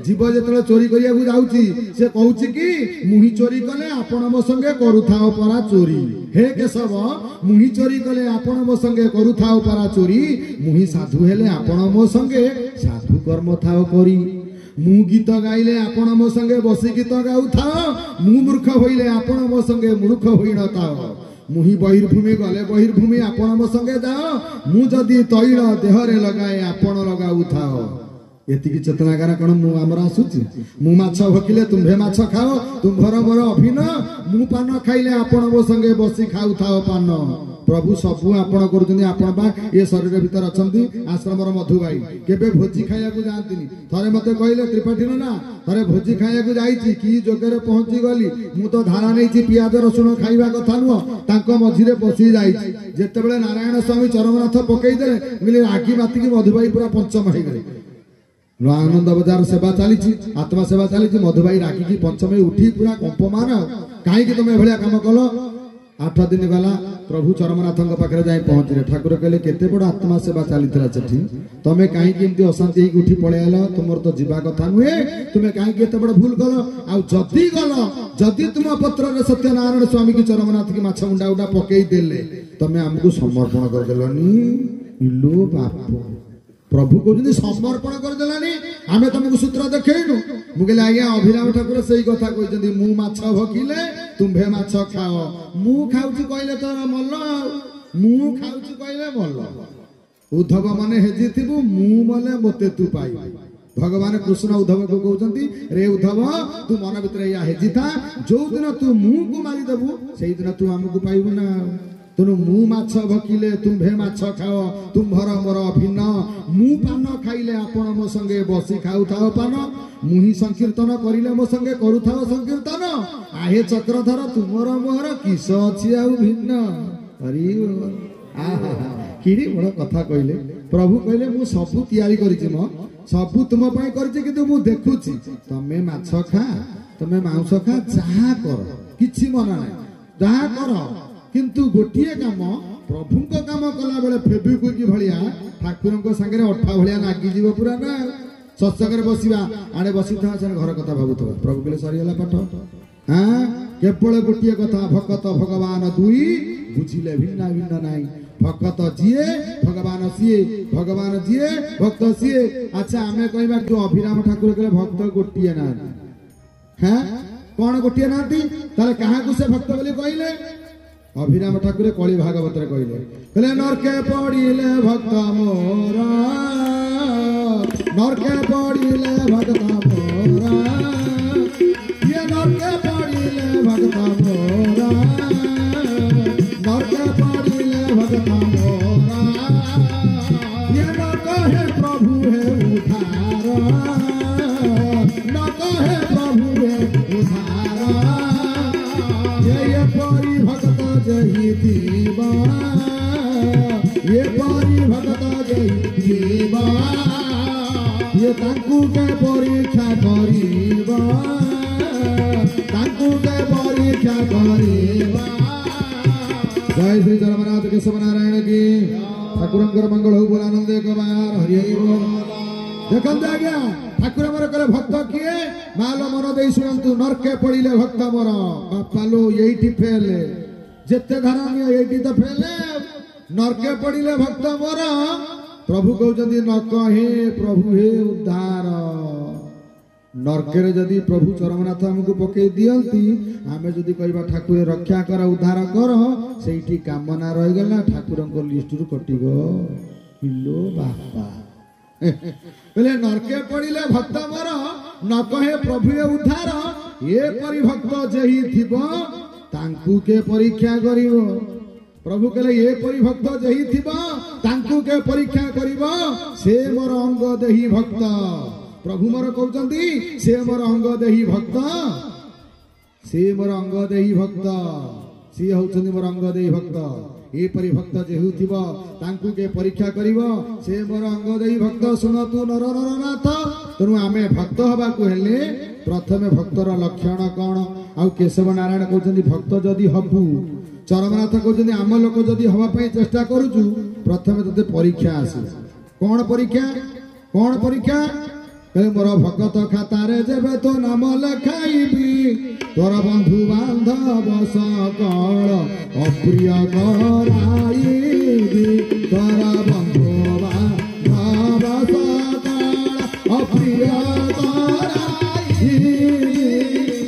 जीव जो चोरी करिया जाऊची से कहूची कि मुही चोरी कले आपण मो संगे करूथाओ परा चोरी। हे केशव मुही चोरी कले आपण मो संगे करूथाओ परा चोरी, मुही साधु हेले आपण मो संगे साधु कर्म थाओ करी। मु गीत गाइले आपण मो संगे बसी गीत गाउथाओ, मु मूर्ख होइले आपण मो संगे मूर्ख होई न थाओ। मुही बहिर्भूमि गले बहिर्भूमि आपण मो संगे जाओ, मु जदि तैल देहरे लगाए आपण लगाउथाओ। एतिकी चेतनागार कण मु आमर आसुची। मु माछ भकिले तुम्भे माछ खाओ, तुम्भर मोर अभिन। मु पान खाइले आपण मो संगे बसी खाउथाओ पान। प्रभु सबु आपण करूछन्ती। आपण बा ए शरीर भीतर अछन्ती आश्रमर मधु भाई केबे भोजी खाइया को जानतिनी। थरे मते कहिले त्रिपाठी ना थरे भोजी खाइया को जाईची की जोगरे पहुंची गली। मु तो धारा नैची पियाज रसुण खाइबा कथा नुह, तांको मझिरे पसी जाईची। जेतेबेले नारायण स्वामी चरमनाथ पकई देले मिले आखी बाती की मधु भाई पूरा पंचम हो गले। आनंद बजार सेवा चली, आत्मा सेवा चली। मधुबाई राखी की पंचमी उठी पूरा कंपमान कहीं तुम एभलिया काम कल। 8 दिन गला प्रभु चरमनाथ पाखे जाए पहुंचले। ठाकुर कहले केते बड़ आत्मा सेवा चली सेठी, तमें कहीं अशांति उठी पलैल, तुम तो जीवा कथा नुहे, तुम्हें कहीं बड़ भूल कल। आदि गल जदि तुम पत्र सत्यनारायण स्वामी की चरमनाथ की माछ मुंडा उडा पकई देले, तमें आमको समर्पण करदेलनी। इलो बाप प्रभु कहते समर्पण करदेलानी, आमे तुमको सूत्र देखैनु। मु कहले आज्ञा अभिराम ठाकुर सही कथा कहते, मु माछ भकिले तुम्भे माछ खाओ। मु खाउची कहले तो मल, मु खाउची कहले मल। उद्धव माने हेजी थिबु, मु मले मते तू पाई। भगवान कृष्ण उद्धव को कहते, रे उद्धव तू मन भीतर या हेजी था, जो दिन तू मु को मारी देबु सेही दिन तू हमको पाइबु ना। तेणु मु माछ भकिले तुम्भे माछ खाओ, तुम्भर मोर भिन्न। मु पान खाइले आपण मो संगे बसी खाउथाओ पान, मुही संकीर्तन करिले मो संगे करूथाओ संकीर्तन। आहे चक्रधर तुमर मोहर किस अछि आउ भिन्न। हरि आहा किड़ी बड़ कथा कहले। प्रभु कहले मु सबु तयारी करिछि, म सबु तुम पई करिछि, किंतु मु देखुछि तमे माछ खा, तमे मांस खा, जहा कर किछि मना नै, जहा कर। किंतु गोटिए काम प्रभु काम कला बेले फेब्रिक भलिया ठाकुर सागे अठा भलिया नागी जीव पूरा ना। सत्संग बसवा आड़े बसी था घर कथा भावुथ। प्रभु कहले सरीगला पाठ। हाँ केवल गोटे कथा, भकत भगवान दुई बुझिले भिन्न भिन्न नाई। भकत जीए भगवान सीए, भगवान जीए भक्त सीए। अच्छा आमे कहबा जो अभिराम ठाकुर कहले भक्त गोटिए ना। हाँ कौन गोटिए ना ताले कहा को से भक्त बोली कहले? अभिराम ठाकुर कली भागवत कहले नरके पड़िले भक्त मोरा, नरके पड़िले भक्त मोरा, ये नरके पड़िले भक्त मोरा, नरके पड़िले भक्त मोरा, ये न कहे प्रभु है उधार, न कहे प्रभु है उधार। ये परी भक्त जही दीवा, ये पारी भगत जही दीवा, ये तांकु के परीक्षा करीबा, तांकु के परीक्षा करीबा। जय श्री धर्मनाथ केशव नारायण की। ठाकुरंकर मंगल हो, बोल आनंद एक बार हरि हरि बोल। देखते आज्ञा ठाकुर मोर कले भक्त किए मालो मन दे शुणु। नरके पड़िले भक्त मोर, बापालो यही फेले जेते धारणीय ये तो फेले। नरके पड़िले भक्त मोर, प्रभु कहते न कहे प्रभु हे उद्धार। नरके जदि प्रभु चरमनाथ आमको पकई दियंती, आमे जदि कहबा ठाकुर रक्षा कर उद्धार कर, सेठी कामना रहीगला ठाकुर लिस्ट रु कटिगो। इलो बापा बोले नरके पड़िले भक्त मोर, न कहे प्रभु हे उद्धार। ये परि भक्त जेही थिबो तांकु के परीक्षा करिवो। प्रभु कहले ये परि भक्त जेही थिबो तांकु के परीक्षा करिवो, से मोर अंग देही भक्त। प्रभु मोर कहउचंती से मोर अंग देही भक्त, से मोर अंग देही भक्त, सी होउचंती मोर अंग देही भक्त। ये परि भक्त जेहु थिबो तांकु के परीक्षा करिवो, से मोर अंग देही भक्त। सुन तू नर नरनाथ। तेणु आमे भक्त हबा को हेले प्रथमे भक्तर लक्षण कौन? आउ केशव नारायण कहते भक्त जदि हबु, चरमनाथ कहते आम लोक जदि हवाई चेष्टा करुचु, प्रथमे तते परीक्षा आसे। कौन परीक्षा? कौन परीक्षा? कहले मोर भगत खातारे जेबे तो नाम लेखाइबी तोर बंधु बांधव सकल अप्रिय कराइबी तोर बंधु बांधव सकल अप्रिय कराइबी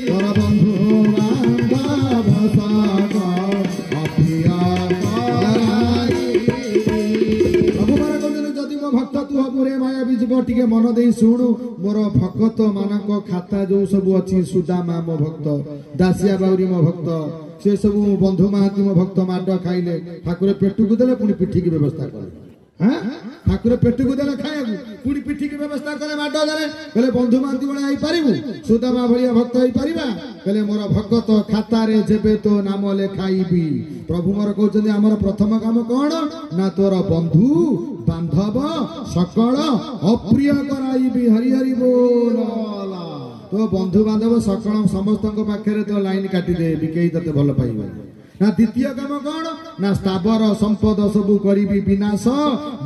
तोर बंधु बांधव सकल अप्रिय भक्त तू हबुरे माया बीजब टिके मन दे शुणु मोर भक्त मानक खाता जो सब अच्छी सुदामा मो भक्त दासिया बाउरी मो भक्त से सब बंधु महाती मो भक्त माड खाइले ठाकुर पेटू को देले पुणी पिठी की व्यवस्था करे हाँ ठाकुर पेटू को देले खाया पुणी पिठी की व्यवस्था करे माड देले कहले बंधु महाती बळे आई पारिबु सुदामा भलिया भक्त आई परिबा कहले मोर भक्त खाता रे जेबे तो नाम लेखाइबी प्रभु मोर कहउछन्ती हमर प्रथम काम कोन ना तोर बंधु बांधव सकल अप्रिय कराइबी हरि हरि बोल तो बंधु बांधव सकल समस्त पाखे तो लाइन काटी दे बिकेई तते भल पाइबे ना द्वितीय काम कौन ना स्थावर संपद सबू करी विनाश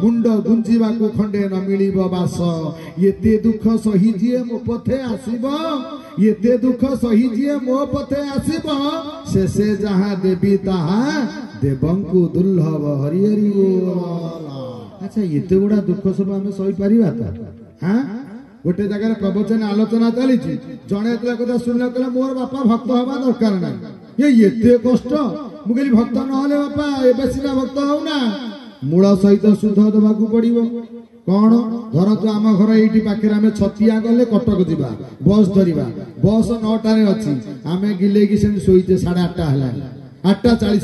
मुंड गुंजिबा को खंडे न मिलिब बास एते दुख सही जिए मो पथे आसीब एते दुख सही जिए मो पथे आसीब शेषे जहाँ देवी ताहा देवंकु दुर्लभ हरि हरि बोल अच्छा एते गुड़ा दुख सब आम सही पारिबा त हाँ गोटे जगह प्रवचन आलोचना चली जड़े कथा शुणिला कहला मोर बापा भक्त हवा दरकार ना ये कष्ट मुझे भक्त नहले बापा एबे सीना भक्त होना मूल सहित सुध देवाक पड़ो कौन धर तू आम घर ये पाखे आम छतिया गले कटक जावा बस धरवा बस 9टार अच्छी आम गिले कि शोचे 8:30 है 8:40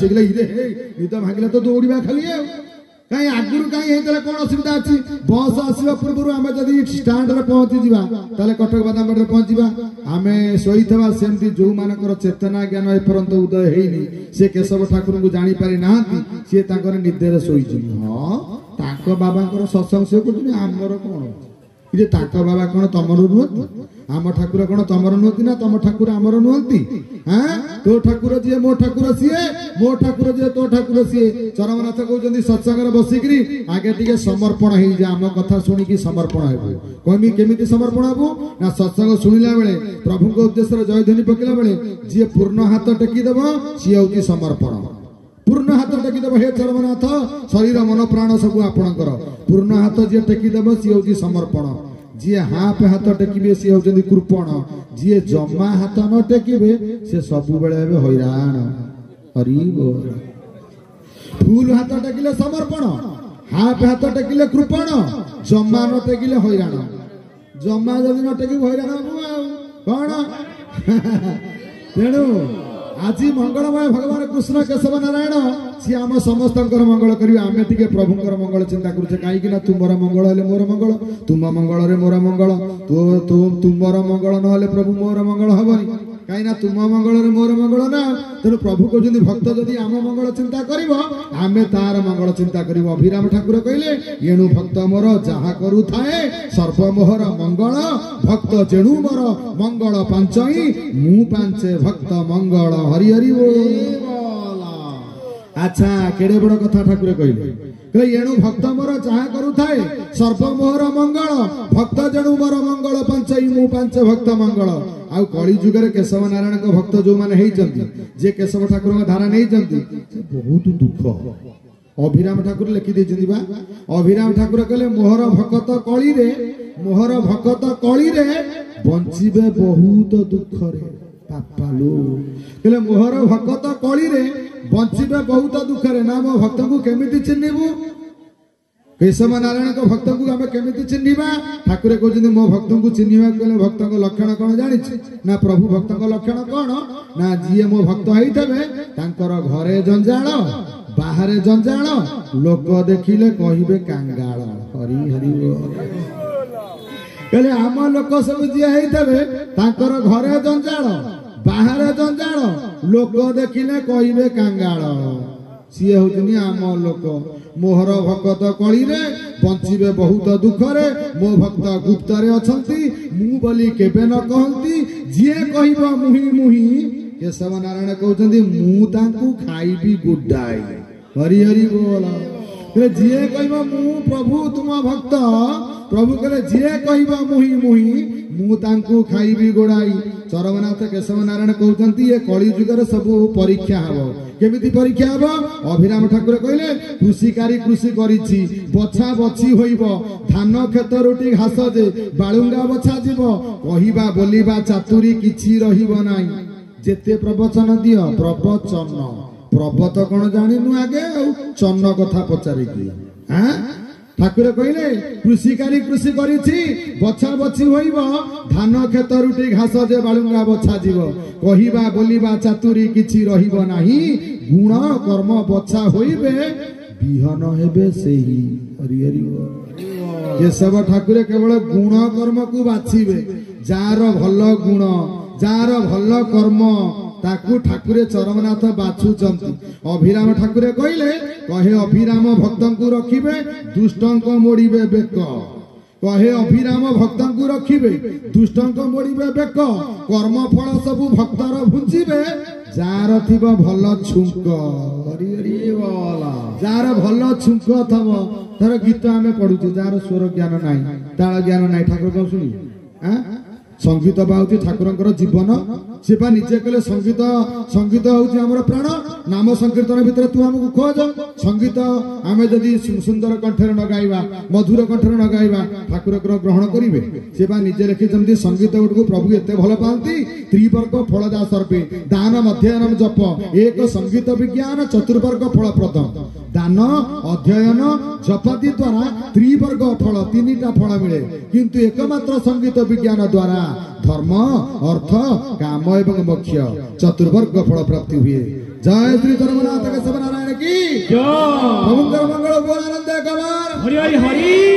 निद भांगे तो दौड़ा खाली कहीं आगुरी कहीं कौन असुविधा अच्छी बस आसवा पूर्व आम जदि स्टाण्ड पहुंची जावा कटक बादामबाड़ी पहुंचा आम शोईवा सेमती जो मानकर चेतना ज्ञान एपर्यंत उदय होनी से केशव ठाकुर को जापारी ना सी निदेर शोई हाँ बाबा सत्संग से आमर कौन ये बाबा कौन तमर नुहति आम ठाकुर कौन तमर नुहति ना तम ठाकुर आमर नुहति हाँ तो ठाकुर जी मो ठाकुर सीए मो ठाकुर जी तो ठाकुर सीए चरमनाथ कहते सत्संग बसिकी आगे टे समर्पण हो आम कथा शुणिकी समर्पण हो कहमी केमी समर्पण हबू ना सत्संग शुणिला बेले प्रभु को उद्देश्य जयध्वनि पकेला बेले जी पूर्ण हाथ टेकीदेव सी हूँ समर्पण पूर्ण हाथ टेकीदेव हे चरमनाथ शरीर मन प्राण सब आपणकर पूर्ण हाथ जी टेकीदेव सी हूँ समर्पण जी हाफ हाथ टेकिबे सी होचंदी कृपण जी जमा हाथ न टेकिबे से सब बेले हैरान हरि बोल फूल हाथ टेकिले समर्पण हाफ हाथ टेकिले कृपण जमा न टेकिले हैरान जमा जदि न टेकि हैरान कौन तेणु आज मंगलमय भगवान कृष्ण केशव नारायण सी आम समस्त मंगल करेंगे आम टे प्रभुंर मंगल चिंता करुचे कहीं तुमर मंगल हेले मोर मंगल तुम मंगल रे मोर मंगल तुमर मंगल न प्रभु मोर मंगल हेनी कहीं तुम मंगल रे मोर मंगल ना तेणु प्रभु कहते भक्त जदि आम मंगल चिंता कर आम तार मंगल चिंता कर अभिराम ठाकुर कहले एणु भक्त मोर जहा करू थाए सर्वमोहर मंगल भक्त जेणु मोर मंगल पांचई मु पांचे भक्त मंगल हरि हरि बोल अच्छा केड़े बड़ कथा ठाकुर कहले एणु भक्त मोर जहा करू थाए सर्वमोहर मंगल भक्त जेणु मोर मंगल पांचई मु पांचे भक्त मंगल आउ कली जुगर केशव नारायण को भक्त जो माने जे केशव ठाकुर धारा नहीं बहुत दुख अभिराम ठाकुर लिखि देछन्ती बा अभिराम ठाकुर कहले मोहर भक्त कली रे बंचिबे बहुत दुख रे पापालो कहले मोहर भक्त कली रे बंचिबे बहुत दुख रे ना मो भक्त को केमिति चिन्हिबू केशव नारायण को भक्त को आम केमिति चिन्हिबा ठाकुर कहते मो भक्त को चिन्हिबा कहले भक्त को लक्षण कौन जानी ना प्रभु भक्त को लक्षण कौन ना जी मो भक्त होइतबे तांकर घरे जंजाल बाहर जंजाल लोक देखिले कहिबे कांगाल हरि हरि कहले आम लोक सब जी होइतबे तांकर घरे जंजाल बाहर जंजाल लोक देखिले कहिबे कांगाल सी हूँ आम लोक मोहर भक्त कली रे बंचिबे बहुत दुख रे मो भक्त गुप्त रे अछंती मु बोली केबे न कहंती जे कहिबो मुही मुही केशव नारायण कहउछंती मु तांकु खाइबी गुड्डाई हरि हरि बोल ଯିଏ କହିବ ମୁଁ ପ୍ରଭୁ ତୁମ ଭକ୍ତ, ପ୍ରଭୁ କହିଲେ ଯିଏ କହିବ ମୁହିଁ ମୁହିଁ ମୁଁ ତାଙ୍କୁ ଖାଇବି ଗୋଡାଇ। ଚରମନାଥ କେଶବ ନାରାୟଣ କହୁଛନ୍ତି ଏ କଳି ଯୁଗରେ ସବୁ ପରୀକ୍ଷା ହବ। କେମିତି ପରୀକ୍ଷା ହବ? ଅଭିରାମ ଠାକୁର କହିଲେ କୃଷିକାରୀ କୃଷି କରିଛି ବଛା ବଛି ହୋଇବ, ଧାନ କ୍ଷେତରୁଟି ଘାସ ଯେ ବାଳୁଙ୍ଗା ବଛା ଯିବ, କହିବା ବୋଲିବା ଚାତୁରୀ କିଛି ରହିବ ନାହିଁ। ଯେତେ ପ୍ରବଚନ ଦିଅ ପ୍ରବଚନ, ପ୍ରବତ କଣ ଜାଣିନୁ ଆଗେ ଆଉ ଚନ୍ନ କଥା ପଚାରିକି। ଠାକୁର କହିଲେ କୃଷିକାରୀ କୃଷି କରିଛି ବଛା ବଛି ହୋଇବ, ଧାନ କ୍ଷେତରୁଟି ଘାସ ଯେ ବାଳୁଙ୍ଗା ବଛା ଯିବ, କହିବା ବୋଲିବା ଚାତୁରୀ କିଛି ରହିବ ନାହିଁ। ଗୁଣ କର୍ମ ବଛା ହୋଇବେ ବିହନ ହେବେ ସେହି। କେଶବ ଠାକୁର କେବଳ ଗୁଣ କର୍ମକୁ ବାଛିବେ। ଯାହାର ଭଲ ଗୁଣ, ଯାହାର ଭଲ କର୍ମ ତାକୁ ଠାକୁରେ ଚରମନାଥ ବାଛୁଛନ୍ତି। ଅଭିରାମ ଠାକୁରେ କହିଲେ କହେ ଅଭିରାମ ଭକ୍ତଙ୍କୁ ରଖିବେ ଦୁଷ୍ଟଙ୍କ ମୋଡ଼ିବେ ବେକ, କହେ ଅଭିରାମ ଭକ୍ତଙ୍କୁ ରଖିବେ ଦୁଷ୍ଟଙ୍କ ମୋଡ଼ିବେ ବେକ, କର୍ମ ଫଳ ସବୁ ଭକ୍ତର ଭୁଞ୍ଜିବେ, ଯାହାର ଥିବ ଭଲ ଛୁଙ୍କ। ଯାହାର ଭଲ ଛୁଙ୍କ ଥବ, ଧର ଗୀତ ଆମେ ପଢୁଛେ ଯାହାର ସ୍ୱର ଜ୍ଞାନ ନାହିଁ, ତାଳ ଜ୍ଞାନ ନାହିଁ, ଠାକୁର କଣ ଶୁଣିବେ? ସଙ୍ଗୀତ ବା ହଉଛି ଠାକୁରଙ୍କର ଜୀବନ। ସେ ବା ନିଜେ କହିଲେ ସଙ୍ଗୀତ ହଉଛି ଆମର ପ୍ରାଣ। ନାମ ସଂକୀର୍ତ୍ତନ ଭିତରେ ତୁ ଆମକୁ ଖୋଜ। ସଙ୍ଗୀତ ଆମେ ଯଦି ସୁନ୍ଦର କଣ୍ଠରେ ନ ଗାଇବା, ମଧୁର କଣ୍ଠରେ ନ ଗାଇବା, ଠାକୁରଙ୍କର ଗ୍ରହଣ କରିବେ? ସେ ବା ନିଜେ ଲେଖିଛନ୍ତି ସଙ୍ଗୀତ ଗୁଡିକୁ ପ୍ରଭୁ ଏତେ ଭଲ ପାଆନ୍ତି, ତ୍ରିବର୍ଗ ଫଳଦା ସର୍ପେ ଦାନ ମଧ୍ୟାହ୍ନ ଜପ ଏକ ସଙ୍ଗୀତ ବିଜ୍ଞାନ ଚତୁର୍ବର୍ଗ ଫଳପ୍ରଦ। ଦାନ ଅଧ୍ୟୟନ ଜପାତି ଦ୍ୱାରା ତ୍ରିବର୍ଗ ଫଳ, ତିନିଟା ଫଳ ମିଳେ, କିନ୍ତୁ ଏକମାତ୍ର ସଙ୍ଗୀତ ବିଜ୍ଞାନ ଦ୍ୱାରା ଧର୍ମ ଅର୍ଥ କାମ ଏବଂ ମୋକ୍ଷ ଚତୁର୍ବର୍ଗ ଫଳ ପ୍ରାପ୍ତି ହୁଏ। ଜୟ ଶ୍ରୀ ଚରମନାଥ କେଶବ ନାରାୟଣ କି ଜୟ। ପ୍ରଭୁଙ୍କର ମଙ୍ଗଳ, ବୋଲ ଆନନ୍ଦ କବର। ହରି ହରି ହରି।